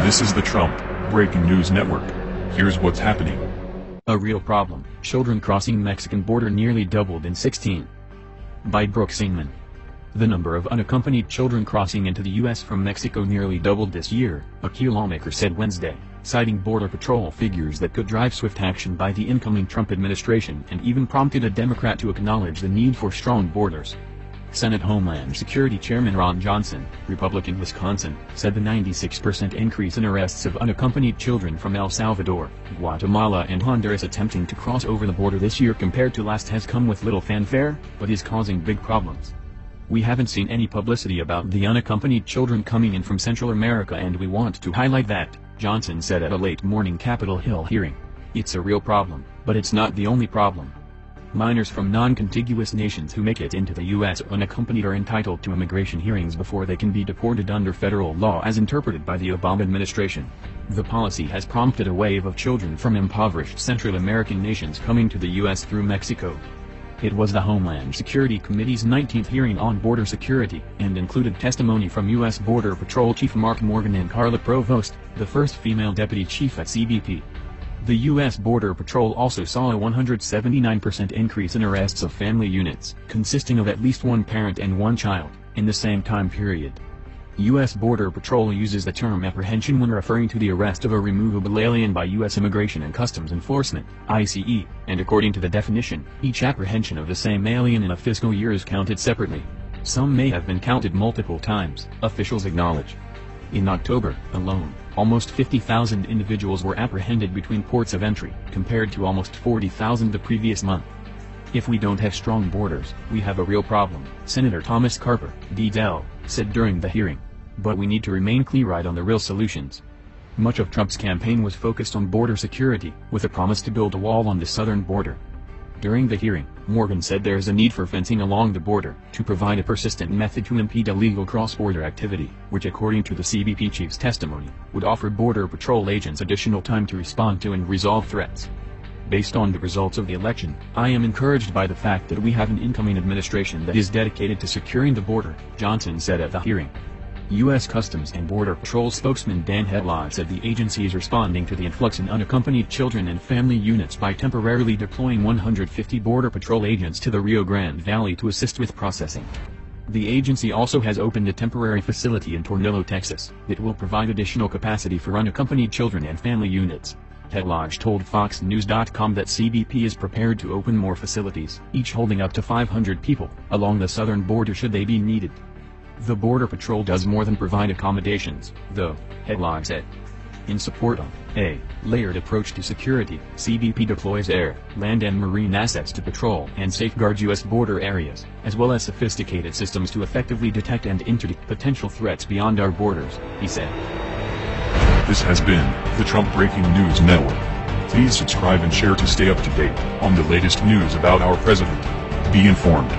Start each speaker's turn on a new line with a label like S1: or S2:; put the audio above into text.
S1: This is the Trump Breaking News Network. Here's what's happening.
S2: A real problem. Children crossing Mexican border nearly doubled in 16. By Brooks Ingman. The number of unaccompanied children crossing into the U.S. from Mexico nearly doubled this year, a key lawmaker said Wednesday, citing Border Patrol figures that could drive swift action by the incoming Trump administration and even prompted a Democrat to acknowledge the need for strong borders. Senate Homeland Security Chairman Ron Johnson, Republican Wisconsin, said the 96% increase in arrests of unaccompanied children from El Salvador, Guatemala and Honduras attempting to cross over the border this year compared to last has come with little fanfare, but is causing big problems. We haven't seen any publicity about the unaccompanied children coming in from Central America, and we want to highlight that, Johnson said at a late-morning Capitol Hill hearing. It's a real problem, but it's not the only problem. Minors from non-contiguous nations who make it into the U.S. unaccompanied are entitled to immigration hearings before they can be deported under federal law as interpreted by the Obama administration. The policy has prompted a wave of children from impoverished Central American nations coming to the U.S. through Mexico. It was the Homeland Security Committee's 19th hearing on border security, and included testimony from U.S. Border Patrol Chief Mark Morgan and Carla Provost, the first female deputy chief at CBP. The U.S. Border Patrol also saw a 179% increase in arrests of family units, consisting of at least one parent and one child, in the same time period. U.S. Border Patrol uses the term apprehension when referring to the arrest of a removable alien by U.S. Immigration and Customs Enforcement, ICE, and according to the definition, each apprehension of the same alien in a fiscal year is counted separately. Some may have been counted multiple times, officials acknowledge. In October, alone, almost 50,000 individuals were apprehended between ports of entry, compared to almost 40,000 the previous month. If we don't have strong borders, we have a real problem, Senator Thomas Carper, D.Del, said during the hearing. But we need to remain clear-eyed on the real solutions. Much of Trump's campaign was focused on border security, with a promise to build a wall on the southern border. During the hearing, Morgan said there is a need for fencing along the border, to provide a persistent method to impede illegal cross-border activity, which according to the CBP chief's testimony, would offer Border Patrol agents additional time to respond to and resolve threats. Based on the results of the election, I am encouraged by the fact that we have an incoming administration that is dedicated to securing the border, Johnson said at the hearing. U.S. Customs and Border Patrol spokesman Dan Hedlund said the agency is responding to the influx in unaccompanied children and family units by temporarily deploying 150 Border Patrol agents to the Rio Grande Valley to assist with processing. The agency also has opened a temporary facility in Tornillo, Texas, that will provide additional capacity for unaccompanied children and family units. Hedlund told FoxNews.com that CBP is prepared to open more facilities, each holding up to 500 people, along the southern border should they be needed. The Border Patrol does more than provide accommodations, though, Hedlund said. In support of a layered approach to security, CBP deploys air, land and marine assets to patrol and safeguard U.S. border areas, as well as sophisticated systems to effectively detect and interdict potential threats beyond our borders, he said.
S1: This has been the Trump Breaking News Network. Please subscribe and share to stay up to date on the latest news about our president. Be informed.